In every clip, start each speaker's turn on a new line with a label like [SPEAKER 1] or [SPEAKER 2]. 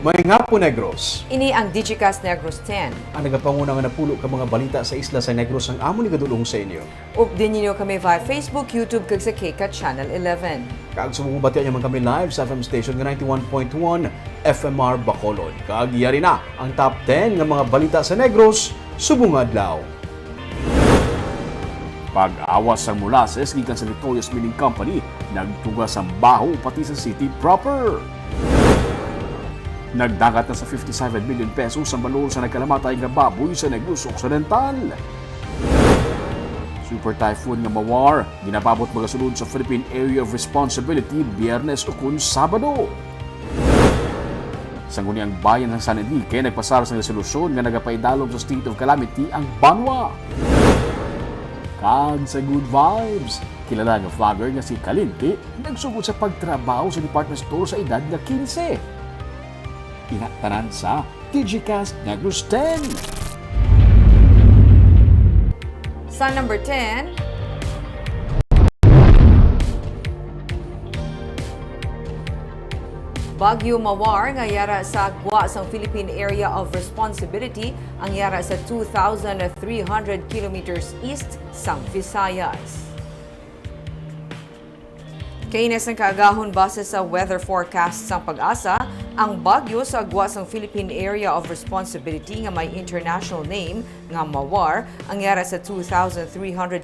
[SPEAKER 1] May nga po Negros.
[SPEAKER 2] Ini ang Digicast Negros X.
[SPEAKER 1] Ang nagapanguna nga napulo ka mga balita sa isla sa Negros ang amo ni gadulong sa inyo.
[SPEAKER 2] Ug din ninyo kami via Facebook, YouTube kag sa Kika Channel 11.
[SPEAKER 1] Kag sumubati naman kami live sa FM station nga 91.1 FMR Bacolod. Kag yari na ang top 10 nga mga balita sa Negros subong adlaw. Pag-awas sang molasses gikan sa Victoria's Milling Company nagtugas ang baho pati sa city proper. Nagdagat na sa 57 million pesos ang balon sa nagkalamatay nga baboy sa Negros Occidental. Super Typhoon nga Mawar, ginapabot magasulod sa Philippine Area of Responsibility Biyernes ukon Sabado. Sa nguniang bayan ng San Enrique, nagpasara sa resolusyon nga nagapaidalom sa state of calamity ang Banwa. Kag sa good vibes, kilala nga vlogger nga si Kalinti, nagsugod sa pagtrabaho sa department store sa edad nga 15. Pinatanan sa Digicast Negros X.
[SPEAKER 2] Sa number 10, Bagyo Mawar nga yara sa agwa sang Philippine Area of Responsibility ang yara sa 2,300 kilometers east sang Visayas. Kainis ng kaagahon base sa weather forecast sang Pag-asa, ang bagyo sa agwa sang Philippine Area of Responsibility nga may international name nga Mawar ang yara sa 2,300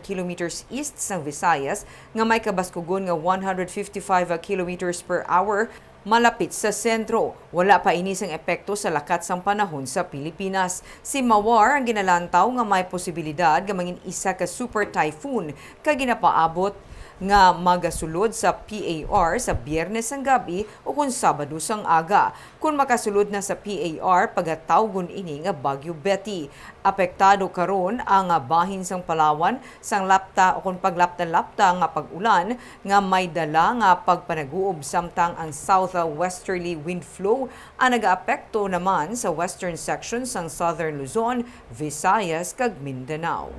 [SPEAKER 2] kilometers east sang Visayas nga may kabaskugon nga 155 kilometers per hour malapit sa sentro. Wala pa inisang epekto sa lakat sang panahon sa Pilipinas. Si Mawar ang ginalantaw nga may posibilidad nga mangin isa ka super typhoon kag ginapaabot nga magasulod sa PAR sa Biyernes ang gabi o kung Sabado sang aga. Kung makasulod na sa PAR, pagatawgon ini nga Bagyo Betty. Apektado karon ang bahin sang Palawan sang lapta o kung paglapta-lapta nga pag-ulan nga may dala nga pagpanaguob samtang ang southwesterly wind flow ang nagaapekto naman sa western section sang Southern Luzon, Visayas kag Mindanao.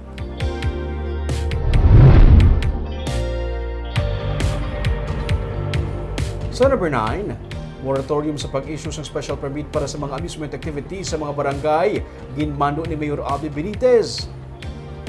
[SPEAKER 1] Sa number 9, moratorium sa pag-issue ng special permit para sa mga amusement activities sa mga barangay, ginmando ni Mayor Abby Benitez.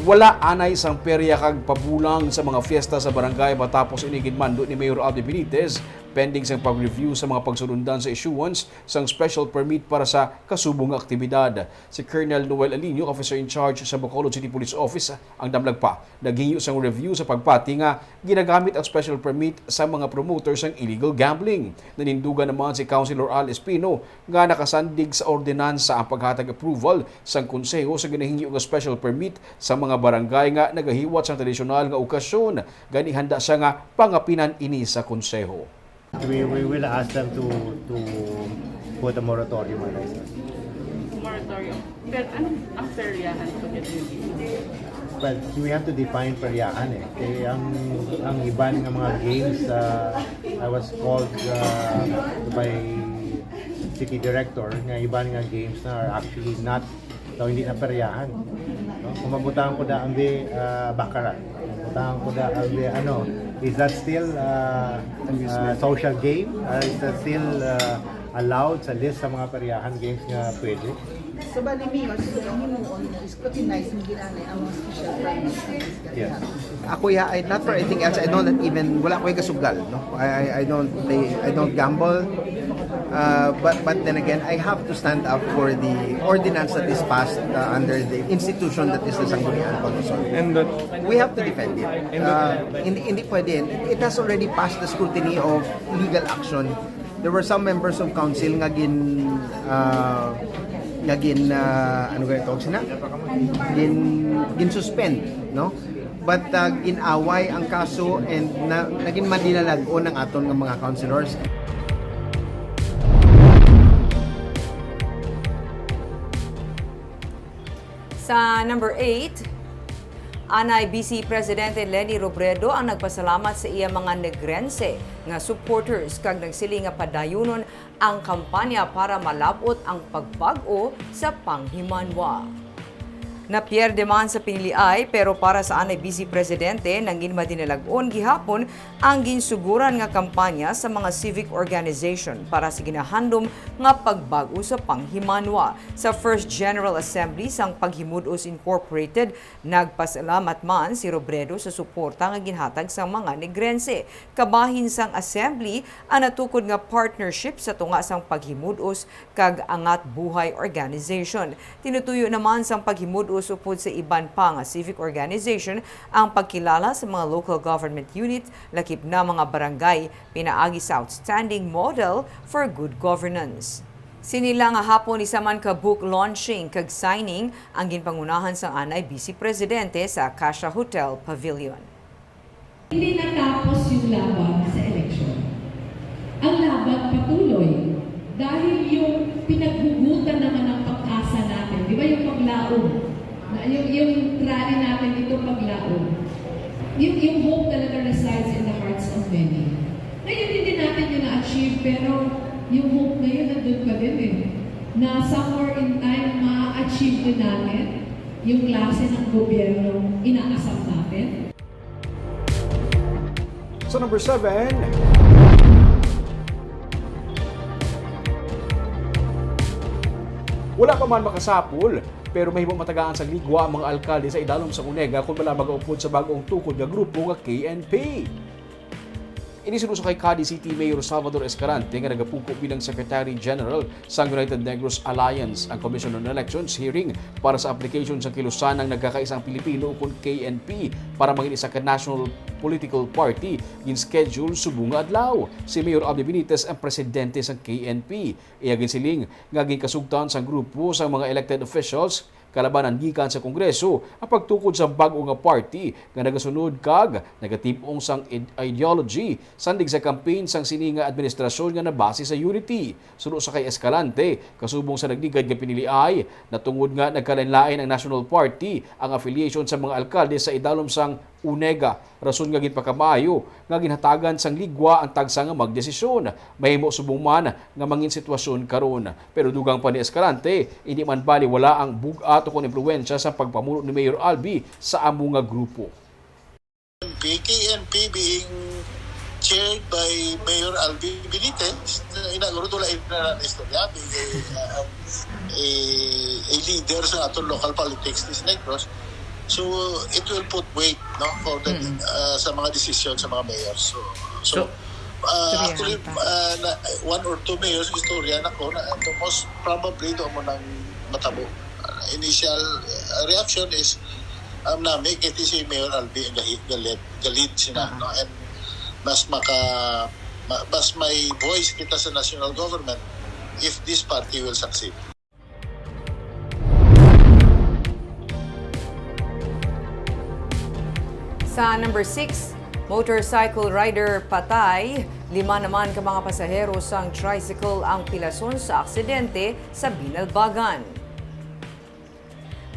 [SPEAKER 1] Wala anay sang perya kag pabulang sa mga fiesta sa barangay matapos ini ginmando ni Mayor Abby Benitez pending sang pag-review sa mga pagsulundan sa issuance sang special permit para sa kasubong aktibidad. Si Colonel Noel Alinio, officer in charge sa Bacolod City Police Office, ang damlag pa naghinyo sang review sa pagpati nga ginagamit ang special permit sa mga promoters ng illegal gambling. Nanindugan naman si Councilor Al Espino nga nakasandig sa ordinansa ang paghatag approval sang konseho sa ginahinyo nga special permit sa mga barangay nga nagahiwat sa tradisyonal nga okasyon. Gani handa siya nga pangapinan ini sa konseho.
[SPEAKER 3] We will ask them to put a moratorium on this.
[SPEAKER 4] Moratorium. Pero anong ang peryahan ito?
[SPEAKER 3] Well, we have to define peryahan eh. Kaya ang iba ng mga games, I was called by city director nga iba nga games na are actually not, so hindi na peryahan. No? Kung mabutahan ko da ang baccarat, mabutahan ko da ang is that still social game? Is that still allowed sa list sa mga peryahan games nga pwede?
[SPEAKER 5] So, bali Mayor, siguro ang hinuon na scrutinize mo ginanay ang mga special permits na
[SPEAKER 3] Yes.
[SPEAKER 6] Ako not for anything else. I don't even wala ko kasugal, no. I don't gamble. But then again, I have to stand up for the ordinance that is passed under the institution that is the Sangguniang Commission.
[SPEAKER 7] And
[SPEAKER 6] We have to defend it. Hindi pwede. It has already passed the scrutiny of legal action. There were some members of council nga ano ga tawag sina? Gin suspend, no? But ginaway ang kaso and naging manilalag-o ng aton ng mga councilors.
[SPEAKER 2] Sa number 8, Anay Vice Presidente Leni Robredo ang nagpasalamat sa iya mga Negrense nga supporters kag nagsili nga padayunon ang kampanya para malabot ang pagbag-o sa panghimanwa. Napierde man sa piniliay pero para sa anay Vice Presidente nang ginmadinalagon gihapon ang ginsuguran nga kampanya sa mga civic organization para sa ginahandom nga pagbago sa panghimanwa. Sa First General Assembly sang Paghimudos Incorporated, nagpasalamat man si Robredo sa suporta nga ginhatag sa mga Negrense. Kabahin sang assembly ang natukod nga partnership sa tunga sang Paghimudos kag Angat Buhay Organization. Tinutuyo naman sang Paghimudos upod sa iban pa nga civic organization ang pagkilala sa mga local government unit lakip na mga barangay pinaagi sa outstanding model for good governance. Sinila nga hapon isa man ka book launching kag signing ang ginpangunahan sa anay Vice Presidente sa Acacia Hotel Pavilion.
[SPEAKER 7] Hindi natapos yung laban sa eleksyon. Ang laban patuloy dahil yung pinaghugutan naman ng pag-asa natin, di ba yung paglaom? Yung rally natin ito paglaom. Yung hope talaga resides in the hearts of many. Ngayon hindi natin yun na-achieve pero yung hope na yun nandun pa din eh. Na somewhere in time ma-achieve din natin yung klase ng gobyerno inaasam natin.
[SPEAKER 1] Sa number 7, wala pa man makasapul, pero mahimo matagaan sa ligwa ang mga alkalde sa idalom sa Unega kung wala magaupod sa bagong tukod nga grupo nga KNP. Inisinuso kay Cadiz City Mayor Salvador Escalante nga nagapuko bilang Secretary General sa United Negros Alliance ang Commission on Elections hearing para sa application sa kilusan ng nagkakaisang Pilipino kung KNP para maging isa ka national political party gin-schedule subong nga adlaw. Si Mayor Abdi Benitez ang presidente sa KNP. Iyagin siling nga ginkasugtan sa grupo sa mga elected officials kalabanan gikan sa Kongreso ang pagtukod sa bag-o nga party nga nagasunod kag nagatip-ong sang ideology sandig sa campaign sang sininga administrasyon nga nabase sa unity. Suno sa kay Escalante, kasubong sa nagligad nga piniliay na tungod nga nagkalain-lain ang National Party ang affiliation sa mga alkalde sa idalom sang Unega. Rason nga ginpakamayo nga ginhatagan sang ligwa ang tagsa nga magdesisyon. Mahimo subong man nga mangin sitwasyon karon. Pero dugang pa ni Escalante, hindi man bali wala ang bugat o kon impluwensya sa pagpamuno ni Mayor Albi sa amo nga grupo.
[SPEAKER 8] KNP being chaired by Mayor Albi Benitez, inaguro doon na istorya, a leader sa atong local politics ni Negros. So it will put weight for the sa mga desisyon sa mga mayors. So actually one or two mayors istorya na ko na most probably do mo nang matabo. Initial reaction is nami kiti si Mayor Albi galit sina and mas may voice kita sa national government if this party will succeed.
[SPEAKER 2] Sa number 6, motorcycle rider patay, 5 naman ka mga pasahero sang tricycle ang pilason sa aksidente sa Binalbagan.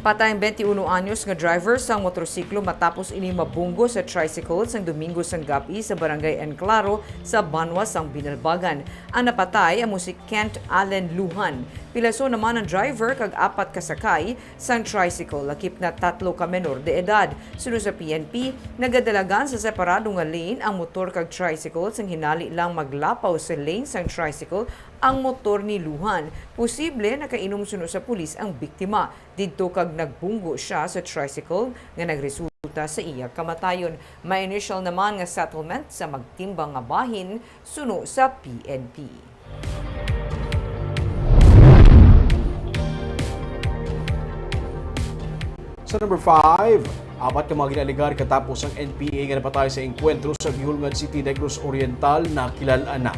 [SPEAKER 2] Patay ang 21 anyos nga driver sang motorsiklo matapos ini mabunggo sa tricycle sang Domingo sang gabi sa Barangay Enclaro sa Banwa sang Binalbagan. Ang napatay ang si Kent Allen Luhan. Pilaso naman ang driver kag 4 kasakay sang tricycle lakip na 3 ka menor de edad. Sunod sa PNP, nagadalagan sa separado nga lane ang motor kag tricycle sang hinali lang maglapaw sa lane sang tricycle ang motor ni Luhan. Posible nakainom sunod sa pulis ang biktima. Didto kag nagbunggo siya sa tricycle nga nagresulta sa iya kamatayon. May initial naman nga settlement sa magtimbang nga bahin suno sa PNP.
[SPEAKER 1] Sa number 5, 4 ka mga ginaligar katapos ang NPA nga napatay sa engkwentro sa Gihulngan City, Negros Oriental na kilala na.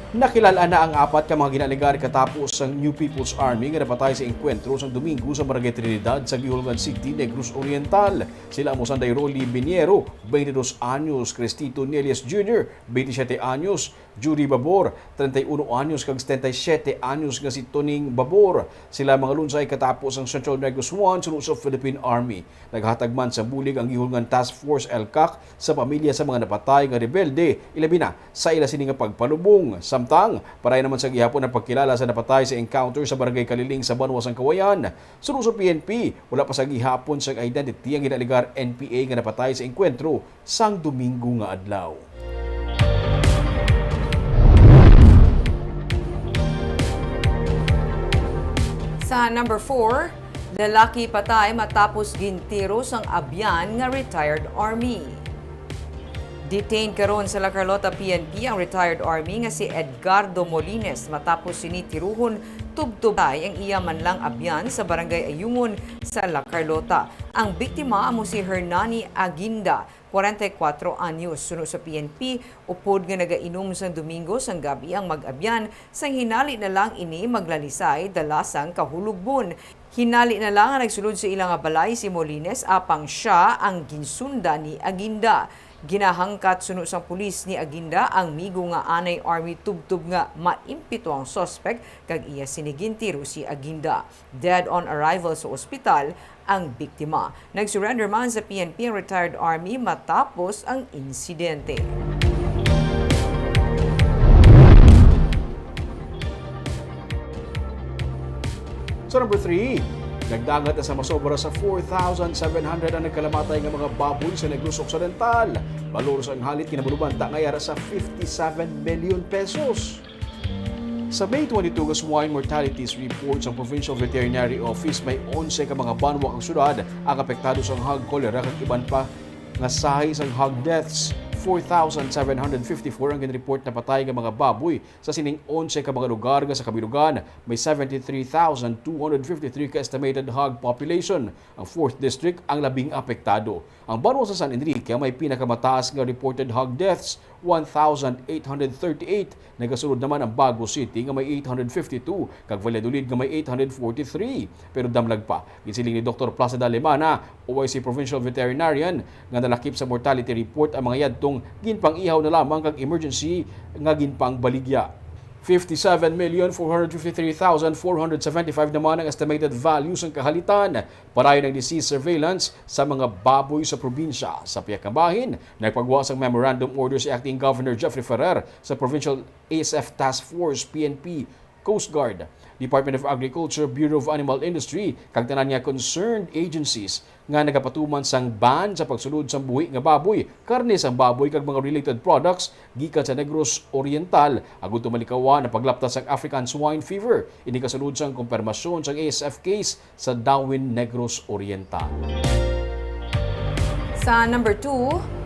[SPEAKER 1] Nakilala na ang 4 ka mga ginaligar katapos ang New People's Army nga napatay sa engkwentro sa Domingo sa Barangay Trinidad sa Gihulngan City, Negros Oriental. Sila mo Sanday Rolly Biniero, 22 anyos, Cristito Nelias Jr., 27 anyos, Judy Babor, 31 anyos kag 77 anyos nga si Toning Babor. Sila mga lunsay katapos ang Central Negros 1 sunod sa Philippine Army. Naghatag man sa bulig ang Gihulngan Task Force LCAC sa pamilya sa mga napatay nga rebelde, ilabi na sa ila sini nga pagpalubong. Sa Samtang, paray naman sa gihapon ang pagkilala sa napatay sa encounter sa Barangay Kaliling sa Banwa sang Kawayan. Sunod sa PNP, wala pa sa gihapon sa identity ang ginaligar NPA nga napatay sa enkwentro sang Domingo nga adlaw.
[SPEAKER 2] Sa number 4, lalaki patay matapos gintiro sang abyan nga retired army. Detained karon sa La Carlota PNP ang retired army nga si Edgardo Molines matapos sinitiruhon tubtubay ang iya man lang abyan sa barangay Ayungon sa La Carlota. Ang biktima amo si Hernani Aguinda, 44 anyos. Sunod sa PNP, upod nga nagainom sang Domingo sang gabi ang mag-abyan sang hinali na lang ini maglalisay dalasang kahulugbon. Hinali na lang ang nagsulod sa ilang balay si Molines apang siya ang ginsunda ni Aguinda. Ginahangkat sunod sang pulis ni Aguinda ang migo nga anay army tubtub nga maimpito ang suspect kag iya sinigintiro si Aguinda. Dead on arrival sa ospital ang biktima. Nag-surrender man sa PNP ang retired army matapos ang insidente.
[SPEAKER 1] Sa number 3, nagdagat na sa masobra sa 4,700 ang nagkalamatay ng mga baboy sa Negros Occidental. Balor sa halit kinabulubanta ngayara sa 57 million pesos. Sa May 22 nga swine mortalities report sa Provincial Veterinary Office, may 11 ka mga banwa kang syudad ang apektado sa hog cholera kag iban pa nga sahi sang hog deaths. 4,754 ang ginreport na patay ng mga baboy sa sining 11 ka mga lugar nga sa kabilugan. May 73,253 ka-estimated hog population. Ang 4th district ang labing apektado. Ang Banwa sa San Enrique may pinakamataas nga reported hog deaths, 1,838. Nagasunod naman ang Bago City nga may 852, kag Valladolid nga may 843. Pero damlag pa, gisiling ni Dr. Placida Lemana, OIC Provincial Veterinarian, nga nalakip sa mortality report ang mga yadtong ginpang-ihaw na lamang kag emergency nga ginpang baligya. 57,453,475 naman ang estimated values ng kahalitan. Parayon ng disease surveillance sa mga baboy sa probinsya. Sa Piacabahin, nagpagwaas ang memorandum order si Acting Governor Jeffrey Ferrer sa Provincial ASF Task Force, PNP, Coast Guard, Department of Agriculture, Bureau of Animal Industry, kag tanan nga concerned agencies nga nagapatuman sang ban sa pagsulod sang buhi nga baboy, karne sang baboy kag mga related products gikan sa Negros Oriental agud tumalikawan na paglaptas sang African swine fever. Ini kasulod sang kumpirmasyon sang ASF case sa Darwin, Negros Oriental.
[SPEAKER 2] Sa number 2,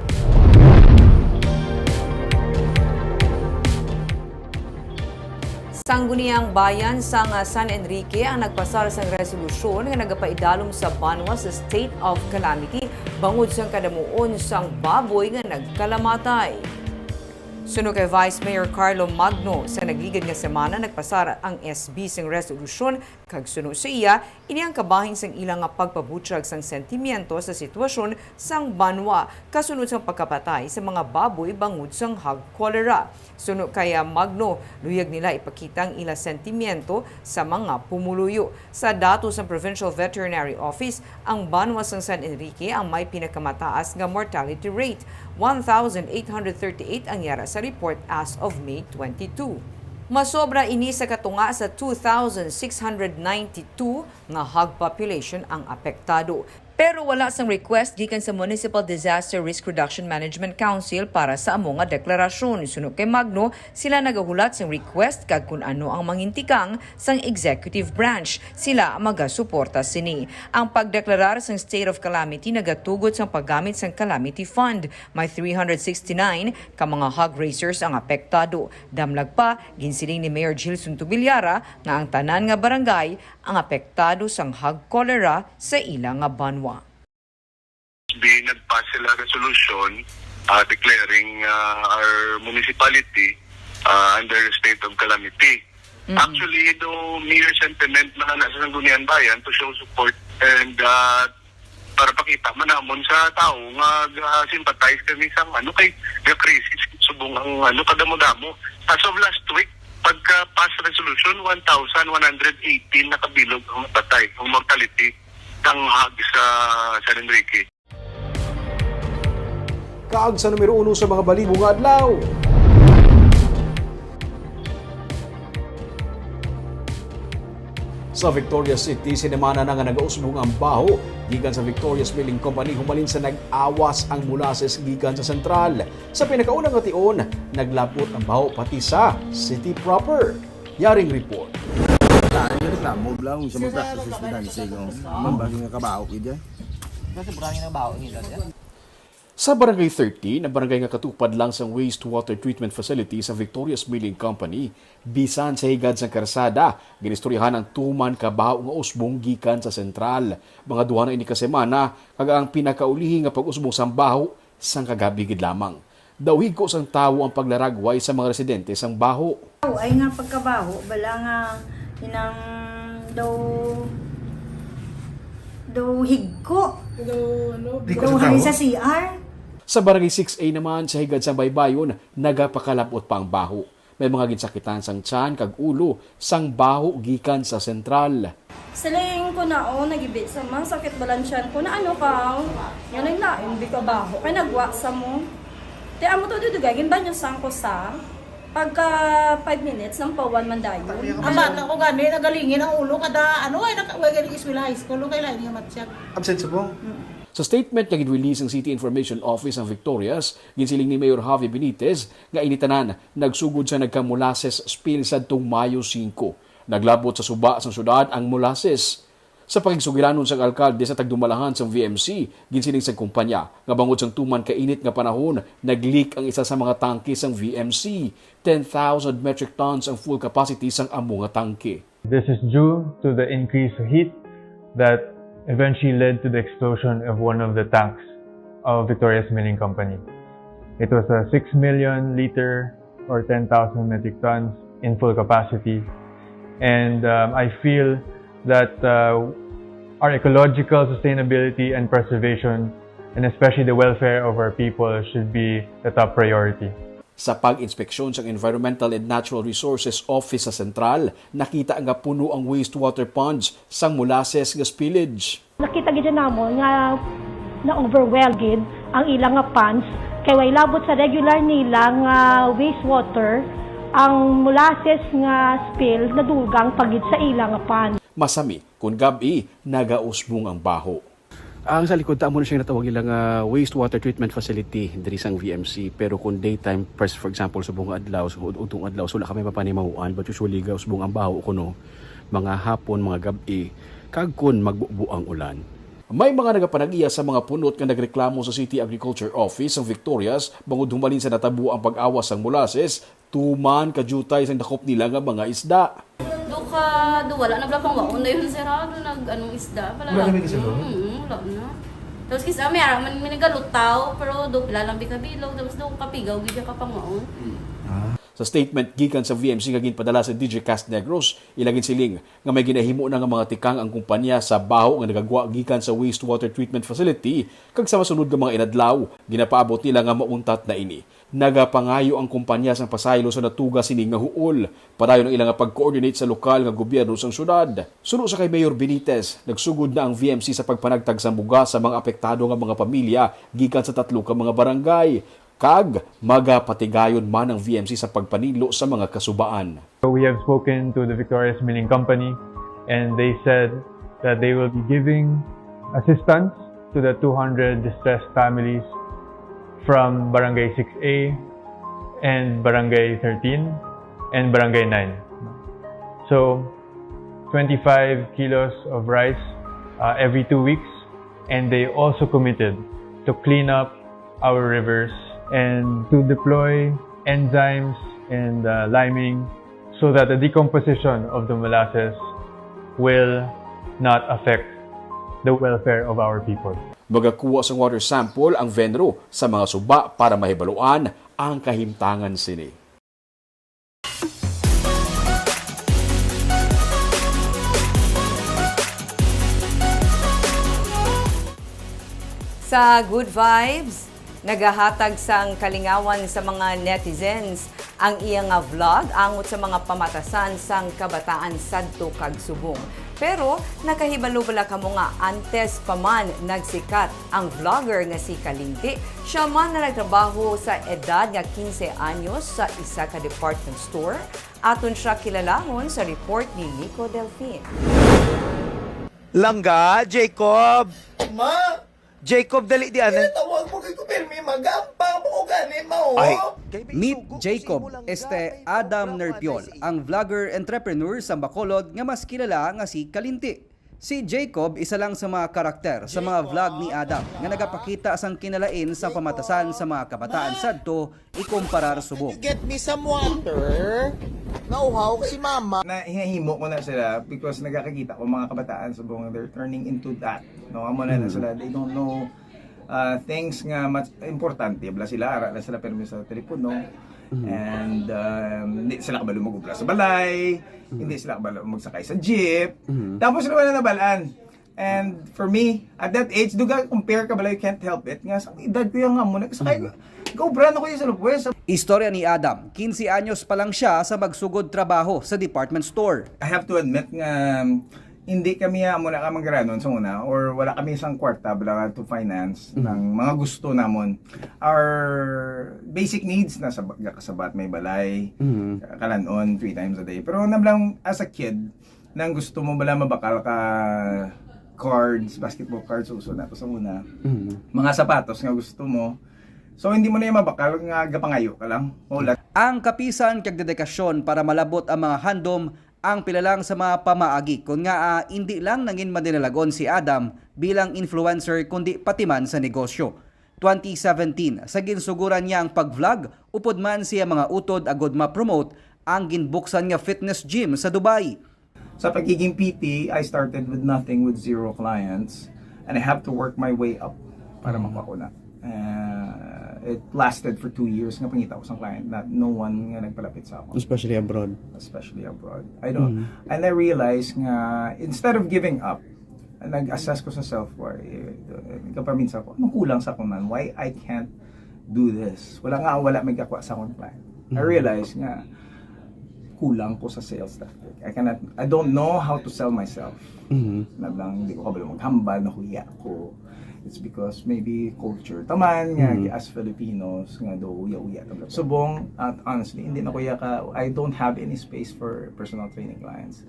[SPEAKER 2] Sangguniang bayan sa San Enrique ang nagpasar sang resolusyon nga nagapaidalom sa Banwa sa state of calamity bangod sang kadamuon sang baboy nga nagkalamatay. Suno kay Vice Mayor Carlo Magno, sa nagligid nga semana nagpasara ang SB sang resolusyon kag suno sa iya ini ang kabahin sang ilang nga pagpabutyag sang sentimiento sa sitwasyon sang Banwa kasunod sang pagkapatay sa mga baboy bangod sang hog cholera. Suno kaya Magno, luyag nila ipakita ang ila sentimiento sa mga pumuluyo. Sa datos ng Provincial Veterinary Office, ang Banwa sang San Enrique ang may pinakamataas nga mortality rate. 1,838 ang yara sa report as of May 22. Masobra ini sa katunga sa 2,692 nga hog population ang apektado. Pero wala sang request gikan sa Municipal Disaster Risk Reduction Management Council para sa amo nga deklarasyon. Suno kay Magno, sila nagahulat sang request kag kun ano ang mangintikang sang executive branch. Sila ang magasuporta sini. Ang pagdeklarar sang state of calamity nagatugod sang paggamit sang calamity fund. May 369 ka mga hog raisers ang apektado. Damlag pa, ginsiling ni Mayor Jill Suntubilyara nga ang tanan nga barangay ang apektado sang hog cholera sa ilang nga banwa.
[SPEAKER 9] Nagpass sila resolution declaring our municipality under state of calamity. Actually, ito mere sentiment na nasa Sangguniang Bayan to show support and para pakita manamon sa tao nga sympathize kami sa kay the crisis subong ang kadamo-damo. As of last week, pagka-pass resolution, 1,118 na kabilog ang patay, ang mortality ng hog sa San Enrique.
[SPEAKER 1] Kaag sa numero 1 sa mga balibong adlaw. Sa Victorias City, sinimana na nga nagausbong ang baho gikan sa Victoria's Milling Company humalin sa nag-awas ang molasses gikan sa sentral. Sa pinakaunang ation, naglabot ang baho pati sa city proper. Yaring report.
[SPEAKER 10] Reklamo lang sa mga practices na dancing. Mambagi nga kabaho kaya.
[SPEAKER 1] Sa Barangay 13, ang barangay nga katupad lang sa wastewater treatment facility sa Victoria's Milling Company, bisan sa higad sa karsada, ginistoryahan ang tuman kabaho nga usbong gikan sa sentral. Mga duha na ini ka semana, kaga ang pinakaulihi nga pag-usbong sa baho sang kagabi gid lamang. Dawhig ko sang tawo ang paglaragway sa mga residente sang baho.
[SPEAKER 5] Ay nga pagkabaho, bala nga inang daw higko. Daw hari sa CR.
[SPEAKER 1] Sa Barangay 6A naman, sa higad sa baybayon, nagapakalabot pa ang baho. May mga ginsakitan sang tiyan kag ulo sang baho gikan sa sentral.
[SPEAKER 11] Saling ko na nagibit sa mga sakit balansyan ko na ano ka, yung naglain, di ka baho, kaya nagwa sa mo. Di amo to dudugagin ba nyo sang ko sa pagka 5 minutes ng pawan man dayon.
[SPEAKER 5] Ang bata ko gani, nagalingin ang ulo kada nakaway galing iswila high school, kailan nga matsyag.
[SPEAKER 10] Absent sa pong?
[SPEAKER 1] Sa statement nga gid-release ng City Information Office ng Victorias, ginsiling ni Mayor Javi Benitez nga initanan nagsugod sa nagka-molasses spill sadtong Mayo 5. Naglabot sa suba sa syudad ang molasses. Sa pakigsugilanon sa alkalde sa tagdumalahan sa VMC, ginsiling sa kumpanya nga bangod sang tuman kainit nga panahon, nag-leak ang isa sa mga tangke sang VMC. 10,000 metric tons ang full capacity sang amo nga tangke.
[SPEAKER 12] This is due to the increased heat that eventually led to the explosion of one of the tanks of Victoria's Milling Company. It was a 6 million liter or 10,000 metric tons in full capacity. And I feel that our ecological sustainability and preservation, and especially the welfare of our people, should be the top priority.
[SPEAKER 1] Sa pag-inspeksyon sa Environmental and Natural Resources Office sa Sentral, nakita nga puno ang wastewater ponds sang molasses nga spillage.
[SPEAKER 11] Nakita gid namo nga na-overwhelmed ang ilang nga ponds kay way labot sa regular nila nga wastewater ang molasses nga spill nadugang pagid sa ilang nga ponds.
[SPEAKER 1] Masami kung gabi nagausbong ang baho. Ang sa likod, mo na siya natawag ilang wastewater treatment facility diri sang VMC. Pero kung daytime, for example, subong adlaw, utong adlaw, wala kami mapanimahuan. But usually, usbong ang baho kuno mga hapon, mga gabi, kag kun magbubuang ulan. May mga nagapanag-iya sa mga punot nga nagreklamo sa City Agriculture Office ng Victorias bangod humalin sa natabo ang pag-awas sang molasses, tuman kajutay sang dakop nila nga mga isda.
[SPEAKER 11] Wala na pang waon na yun sirado nag isda pala lang. Wala na. Tapos kisa may nagalutaw pero do pila lang bikabilog tapos do kapigaw gid ka pang waon.
[SPEAKER 1] Sa statement gikan sa VMC nga ginpadala sa Digicast Negros, ilagin siling nga may ginahimo na nga mga tikang ang kumpanya sa baho nga nagagwa gikan sa wastewater treatment facility kag sa masunod nga mga inadlaw ginapaabot nila nga mauntat na ini. Nagapangayo ang kumpanya sang pasaylo sa natuga sini nga huol. Padayon ang ilang nga pag-coordinate sa lokal nga gobyerno sang syudad. Suno sa kay Mayor Benitez, nagsugod na ang VMC sa pagpanagtag sa bugas sa mga apektado nga mga pamilya gikan sa 3 ka mga barangay. Kag magapatigayon man ang VMC sa pagpanilo sa mga kasubaan.
[SPEAKER 12] We have spoken to the Victoria's Milling Company and they said that they will be giving assistance to the 200 distressed families from Barangay 6A and Barangay 13 and Barangay 9. So 25 kilos of rice every 2 weeks, and they also committed to clean up our rivers and to deploy enzymes and liming so that the decomposition of the molasses will not affect the welfare of our people.
[SPEAKER 1] Magakuha sa water sample ang venro sa mga suba para mahibaluan ang kahimtangan sini.
[SPEAKER 2] Sa Good Vibes, nagahatag sang kalingawan sa mga netizens ang iyang nga vlog angot sa mga pamatasan sang kabataan sadto kag subong. Pero nakahibalo bala kamo nga antes pa man nagsikat ang vlogger nga si Kalinti. Siya man na nagtrabaho sa edad nga 15 anyos sa isa ka department store. Aton siya kilalahon sa report ni Nico Delfin.
[SPEAKER 13] Langga, Jacob!
[SPEAKER 14] Ma!
[SPEAKER 13] Jacob, dali di ana.
[SPEAKER 14] Tawag mo kay Kupirmi, magampang mo gani mo.
[SPEAKER 13] Ay,
[SPEAKER 15] Meet Jacob, Adam Nerpiol, ang vlogger-entrepreneur sa Bacolod nga mas kilala nga si Kalinti. Si Jacob isa lang sa mga karakter sa mga vlog ni Adam nga nagapakita sang kinalain sa pamatasan sa mga kabataan sadto ikumparar subong.
[SPEAKER 14] Get me some water. Nauhaw ko si mama.
[SPEAKER 10] Nahihimo ko na sila because nagkakakita ko mga kabataan subong they're turning into that. No, amo na sila, they don't know things nga mas importante bla sila ara na sila permi sa telepono. And hindi sila kabalo magubla sa balay, hindi sila kabalo magsakay sa jeep. Tapos sila wala nabalaan. And for me, at that age, duga compare ka balay, can't help it. Nga sa edad ko yung nga muna, kasakay go brand ako yung sa lupwes.
[SPEAKER 15] Istorya ni Adam, 15 anyos pa lang siya sa magsugod trabaho sa department store.
[SPEAKER 10] I have to admit nga hindi kami muna ka mag-granon sa una or wala kami isang kwarta bala to finance ng mga gusto namon. Our basic needs na sa kasabat may balay, kalanon 3 times a day. Pero nablang as a kid, nang gusto mo bala mabakal ka cards, basketball cards uso na to sa una. Mga sapatos nga gusto mo. So hindi mo na yung mabakal nga gapangayo ka lang. Ulat.
[SPEAKER 15] Ang kapisan kag dedikasyon para malabot ang mga handom ang pilalang sa mga pamaagi kun nga hindi lang nangin madinalagon si Adam bilang influencer kundi pati man sa negosyo. 2017 sa ginsuguran niya ang pag-vlog upod man siya mga utod agod ma-promote ang ginbuksan nga fitness gym sa Dubai.
[SPEAKER 10] Sa pagiging PT, I started with nothing, with 0 clients, and I have to work my way up para makakuna. It lasted for 2 years nga pangita ko sa client na no one nga nagpalapit sa ako.
[SPEAKER 3] Especially abroad.
[SPEAKER 10] Especially abroad. I don't. And I realized nga instead of giving up, nag-assess ko sa self-worth. Kapaminsan ko, anong kulang sa akong man? Why I can't do this? Wala may kakuha sa akong client. I realized nga kulang ko sa sales tactic. I don't know how to sell myself. Nablang hindi ko kabalo maghambal, nahuya ko. It's because maybe culture taman nga as Filipinos nga do uya-uya tabla. Subong honestly hindi na kuya ka, I don't have any space for personal training clients.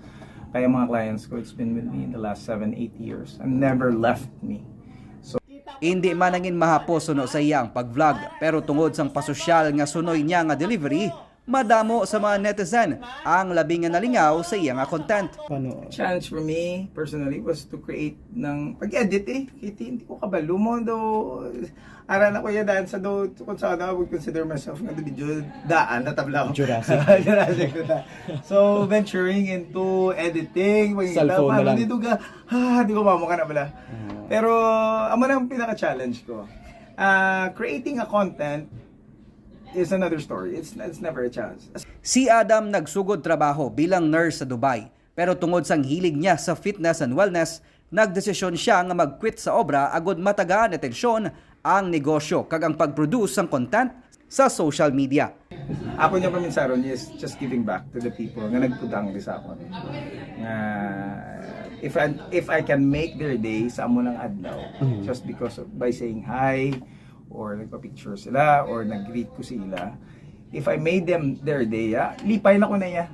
[SPEAKER 10] Kaya mga clients ko, it's been with me in the last 7-8 years and never left me. So
[SPEAKER 15] Hindi man nangin mahapos suno sa iyang pag-vlog pero tungod sang pasosyal nga sunoy niya nga delivery, madamo sa mga netizen ang labing nga nalingaw sa iyang content.
[SPEAKER 10] Challenge for me personally was to create ng pag-edit hindi ko kabalo mo do ara na ko ya daan sa do kung saan I would consider myself nga video daan na tabla ko. Jurassic. So venturing into editing,
[SPEAKER 3] cellphone na lang.
[SPEAKER 10] Dito ka, di ko mamuka na bala. Pero amo na ang pinaka-challenge ko. Creating a content is another story. It's never a challenge.
[SPEAKER 15] Si Adam nagsugod trabaho bilang nurse sa Dubai. Pero tungod sang hilig niya sa fitness and wellness, nagdesisyon siya nga mag-quit sa obra agod matagaan atensyon ang negosyo kag ang pag-produce ng content sa social media.
[SPEAKER 10] Ako niya paminsaron is just giving back to the people nga nagpudang di sa ako. If I can make their day sa amo ng adlaw just because of by saying hi, or nagpa-picture sila, or nag-greet ko sila. If I made them their day, lipay na ko na niya.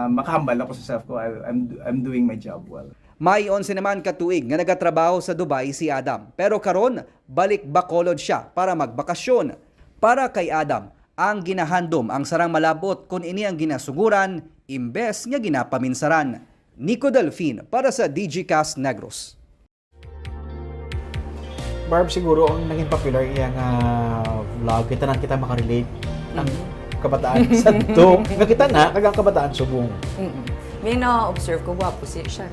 [SPEAKER 10] Makahambal ako sa self ko, I'm doing my job well.
[SPEAKER 15] May 11 naman katuig nga nagatrabaho sa Dubai si Adam. Pero karon balik Bacolod siya para magbakasyon. Para kay Adam, ang ginahandom ang sarang malabot kung ini ang ginasuguran, imbes nga ginapaminsaran. Nico Delfin para sa Digicast Negros.
[SPEAKER 1] Barb, siguro ang naging popular iyang vlog, kita makarelate ng kabataan sa to. Nakita na, kagang kabataan subong.
[SPEAKER 2] May na-observe ko, wapo siya.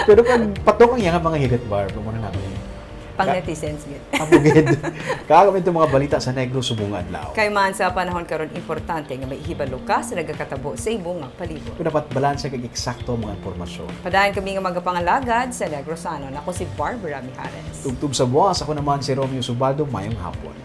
[SPEAKER 1] Pero kung patok ang iyang mga hirit, Barb, muna namin.
[SPEAKER 2] Pang netizens gid.
[SPEAKER 1] Apugid. Kagamin itong mga balita sa Negros subong adlaw.
[SPEAKER 2] Kay man sa panahon karon importante nga may hibalo ka sa nagakatabo sa imong nga palibot.
[SPEAKER 1] Kung dapat balanse kag eksakto mga impormasyon.
[SPEAKER 2] Padayon kami nga magapangalagad sa Negrosano. Ako si Barbara Mijares.
[SPEAKER 1] Tugtog sa buwas, ako naman si Romeo Subaldo, mayong hapon.